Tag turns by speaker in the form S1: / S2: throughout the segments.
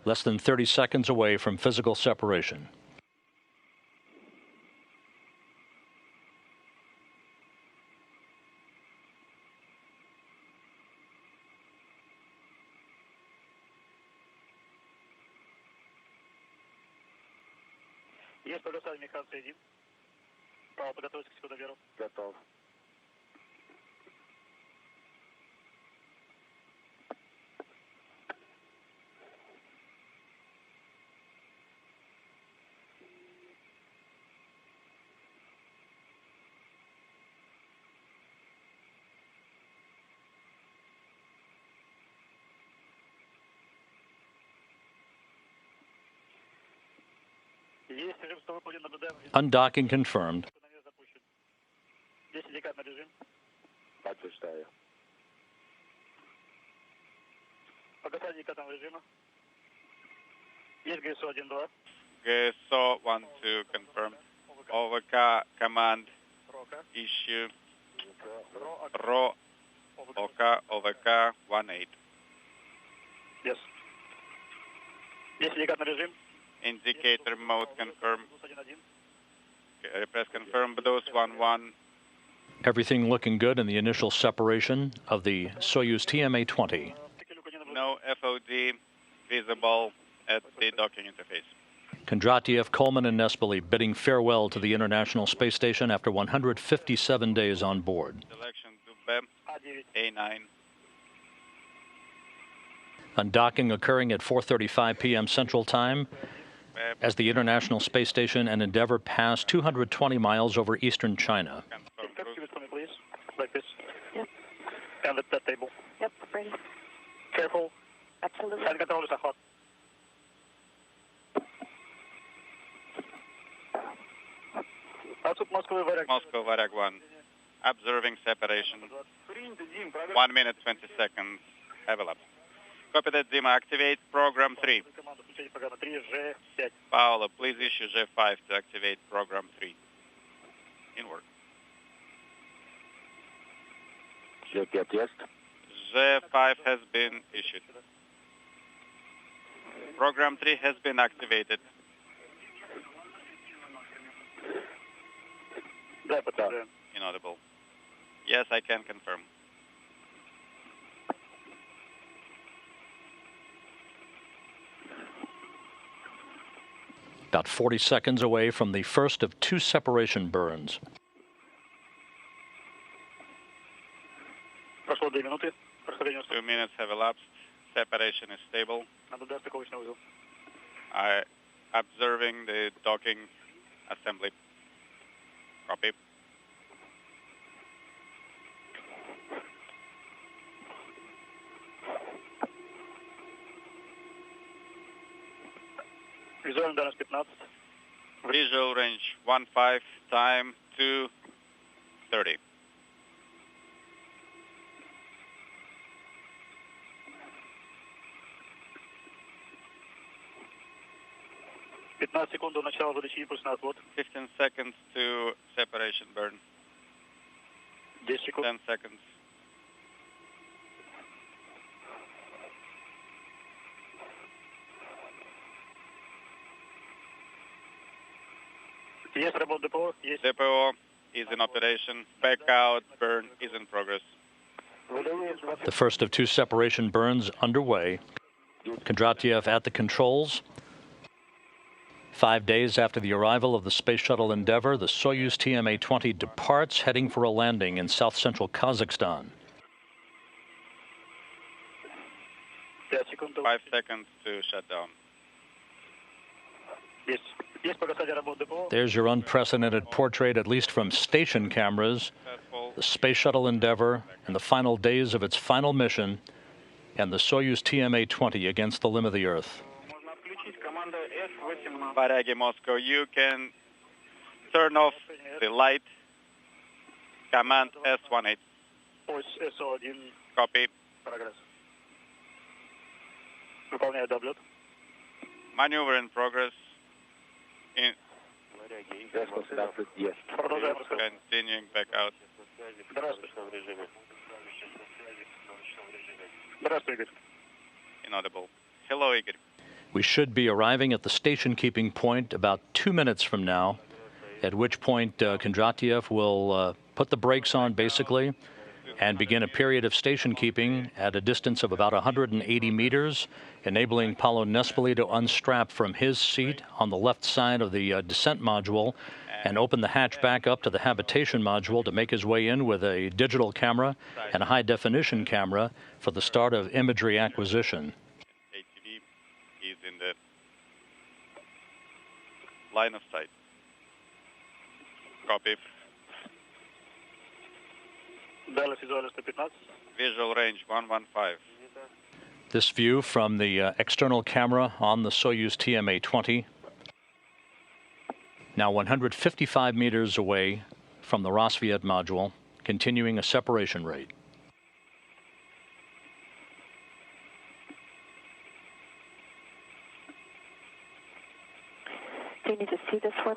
S1: less than 30 seconds away from physical separation.
S2: Есть полюса механцы 1. Пао, подготовьтесь к сходоверу. Готов.
S1: Undocking confirmed.
S3: GSO 1-2 confirmed. OVK command issue. RO OK OVK 1-8.
S2: Yes.
S3: Indicator mode confirmed. Repress confirm, Bdos 1-1.
S1: Everything looking good in the initial separation of the Soyuz TMA-20.
S3: No FOD visible at the docking interface.
S1: Kondratyev, Coleman, and Nespoli bidding farewell to the International Space Station after 157 days on board.
S3: Selection to BEM A9.
S1: Undocking occurring at 4:35 p.m. Central Time as the International Space Station and Endeavour pass 220 miles over eastern China.
S2: Please, like this. Yep. And at that table.
S4: Yep, ready.
S2: Careful.
S4: Absolutely.
S2: And control is hot.
S3: Moscow Varag 1. Observing separation. 1 minute 20 seconds. Have a lap. Copy that, Dima. Activate program 3. Paolo, please issue J5 to activate program 3. Inward. J5 has been issued. Program 3 has been activated. Inaudible. Yes, I can confirm.
S1: About 40 seconds away from the first of 2 separation burns.
S3: 2 minutes have elapsed. Separation is stable. I observing the docking assembly. Copy. Visual range 1.5, time 2:30.
S2: секунд до начала выдачи импульсный отвод.
S3: 15 seconds to separation burn.
S2: 10 секунд.
S3: 10 seconds.
S2: Есть работа ДПО? Есть.
S3: DPO is in operation. Back out burn is in progress.
S1: The first of 2 separation burns underway. Kondratyev at the controls. 5 days after the arrival of the Space Shuttle Endeavour, the Soyuz TMA-20 departs, heading for a landing in south-central Kazakhstan.
S3: 5 seconds to shut down.
S1: There's your unprecedented portrait, at least from station cameras, the Space Shuttle Endeavour and the final days of its final mission, and the Soyuz TMA-20 against the limb of the Earth.
S3: Varagi Moscow, you can turn off the light. Command S18. Copy. Maneuver in progress. Continuing back out. Inaudible. Hello, Igor.
S1: We should be arriving at the station keeping point about 2 minutes from now, at which point Kondratyev will put the brakes on basically and begin a period of station keeping at a distance of about 180 meters, enabling Paolo Nespoli to unstrap from his seat on the left side of the descent module and open the hatch back up to the habitation module to make his way in with a digital camera and a high-definition camera for the start of imagery acquisition.
S3: ATV is in the line of sight. Copy. Visual range 115.
S1: This view from the external camera on the Soyuz TMA-20. Now 155 meters away from the Rassvet module, continuing a separation rate.
S4: Do you need to see this one?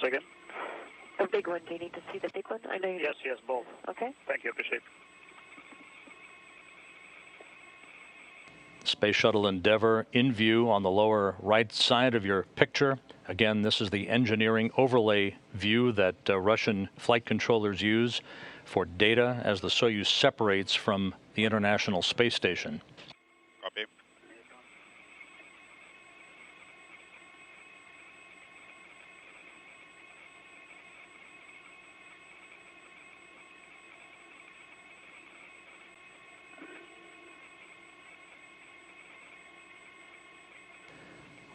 S2: Second?
S4: The big one. Do you need to see the big one? I know you.
S2: Yes, yes, both.
S4: Okay.
S2: Thank you, appreciate it.
S1: Space Shuttle Endeavour in view on the lower right side of your picture. Again, this is the engineering overlay view that Russian flight controllers use for data as the Soyuz separates from the International Space Station.
S3: Copy.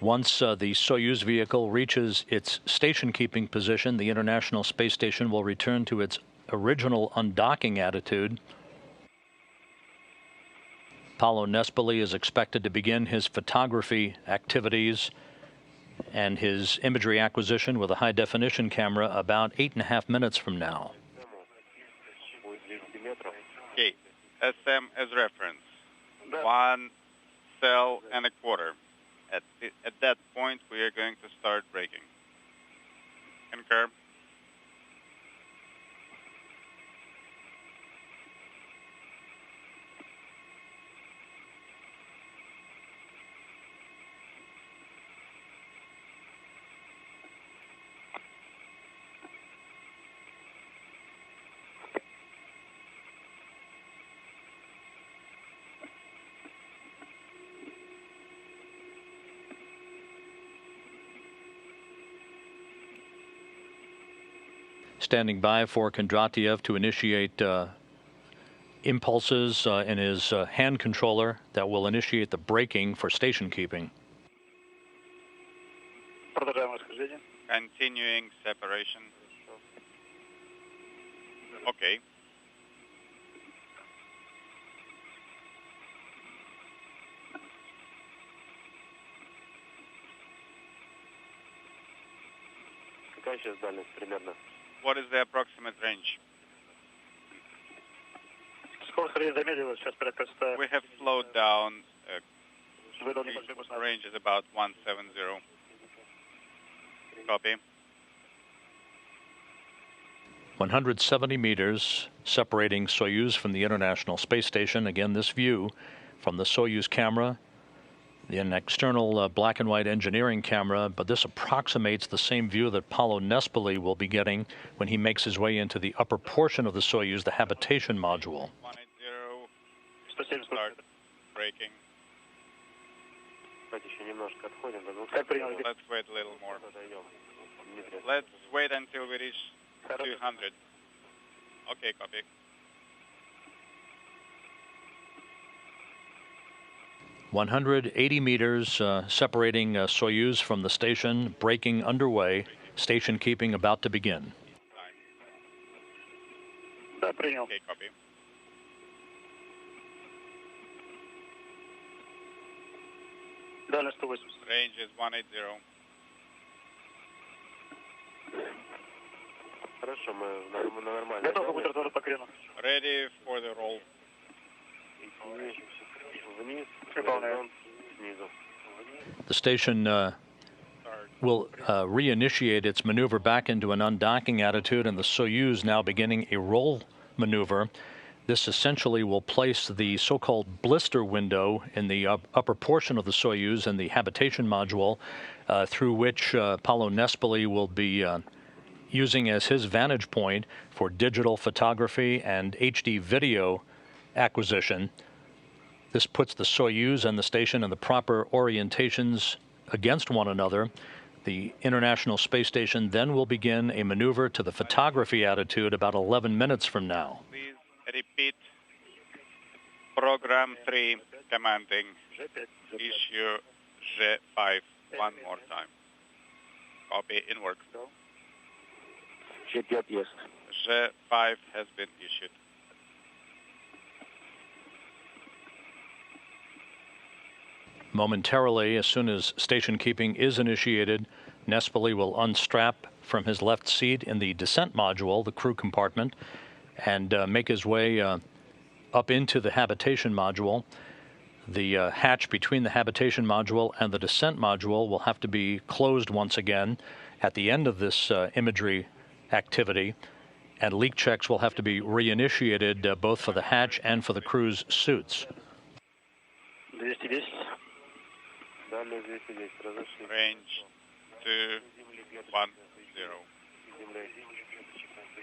S1: Once the Soyuz vehicle reaches its station-keeping position, the International Space Station will return to its original undocking attitude. Paolo Nespoli is expected to begin his photography activities and his imagery acquisition with a high-definition camera about 8.5 minutes from now.
S3: Okay, SM as reference. 1 cell and a quarter. At that point, we are going to start braking. Concur.
S1: Standing by for Kondratyev to initiate impulses in his hand controller that will initiate the braking for station keeping.
S3: Continuing separation. Okay. What is the approximate range? We have slowed down. The range is about 170. Copy.
S1: 170 meters separating Soyuz from the International Space Station. Again, this view from the Soyuz camera, an external black and white engineering camera, but this approximates the same view that Paolo Nespoli will be getting when he makes his way into the upper portion of the Soyuz, the habitation module.
S3: 180, start braking. Let's wait a little more. Let's wait until we reach 200. Okay, copy.
S1: "180 meters separating Soyuz from the station, braking underway, station keeping about to begin."
S3: Okay, copy. Range is 180. Ready for the roll.
S1: The station will reinitiate its maneuver back into an undocking attitude, and the Soyuz now beginning a roll maneuver. This essentially will place the so-called blister window in the upper portion of the Soyuz and the habitation module, through which Paolo Nespoli will be using as his vantage point for digital photography and HD video acquisition. This puts the Soyuz and the station in the proper orientations against one another. The International Space Station then will begin a maneuver to the photography attitude about 11 minutes from now.
S3: Please repeat program 3 commanding issue G5 one more time. Copy in work.
S2: G5, yes.
S3: G5 has been issued.
S1: Momentarily, as soon as station keeping is initiated, Nespoli will unstrap from his left seat in the descent module, the crew compartment, and make his way up into the habitation module. The hatch between the habitation module and the descent module will have to be closed once again at the end of this imagery activity, and leak checks will have to be reinitiated both for the hatch and for the crew's suits.
S3: Range 210.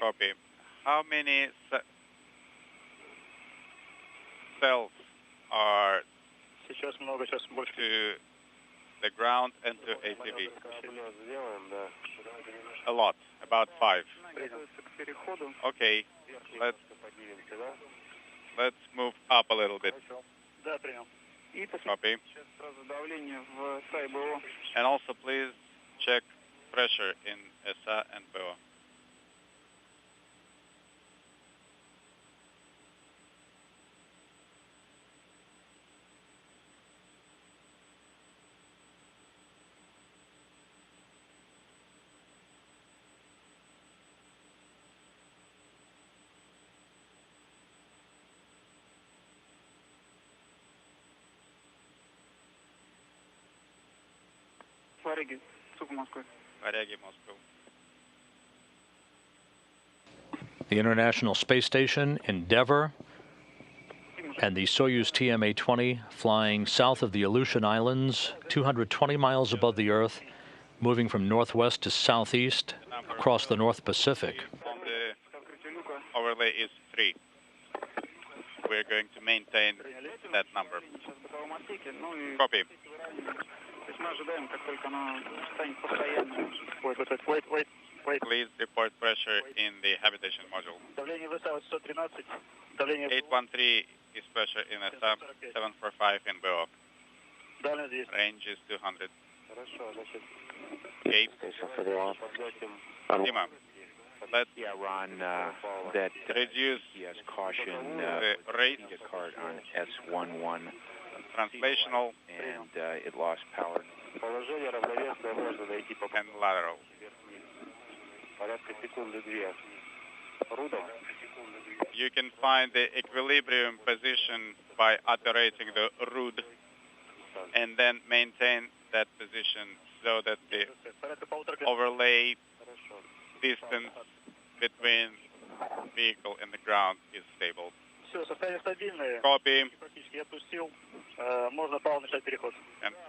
S3: Copy. How many cells are to the ground and to ATV? A lot, about 5. Okay, let's move up a little bit. Copy. And also please check pressure in SA and BO.
S1: The International Space Station, Endeavour, and the Soyuz TMA-20 flying south of the Aleutian Islands, 220 miles above the Earth, moving from northwest to southeast across the North Pacific.
S3: The overlay is 3. We're going to maintain that number. Copy. Please report pressure in the habitation module. 813 is pressure in SA, 745 in BO. Range is 200. Okay. Dima, let's
S5: Ron, that
S3: reduce
S5: yes, caution
S3: the rate
S5: card on S11
S3: translational
S5: and it lost power.
S3: and lateral. You can find the equilibrium position by operating the RUD and then maintain that position so that the overlay distance between vehicle and the ground is stable. Copy. And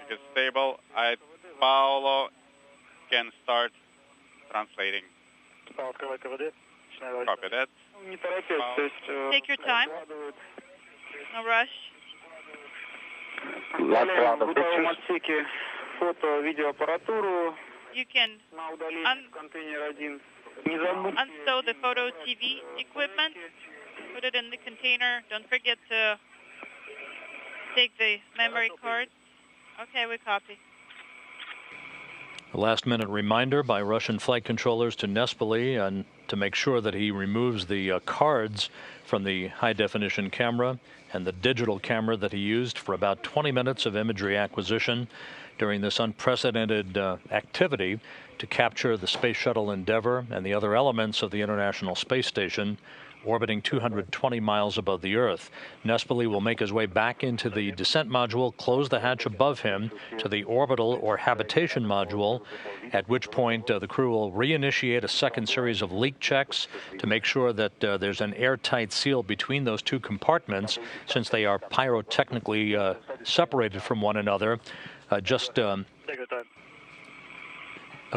S3: it is stable. Paolo can start translating. Copy that.
S6: Take your time. No rush. You can unstow the photo TV equipment, put it in the container. Don't forget to take the memory card. Okay, we copy.
S1: A last-minute reminder by Russian flight controllers to Nespoli and to make sure that he removes the cards from the high-definition camera and the digital camera that he used for about 20 minutes of imagery acquisition during this unprecedented activity to capture the Space Shuttle Endeavour and the other elements of the International Space Station orbiting 220 miles above the Earth. Nespoli will make his way back into the descent module, close the hatch above him to the orbital or habitation module, at which point the crew will reinitiate a second series of leak checks to make sure that there's an airtight seal between those two compartments, since they are pyrotechnically separated from one another. Just a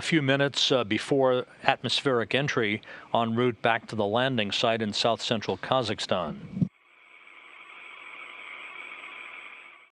S1: few minutes before atmospheric entry en route back to the landing site in south-central Kazakhstan.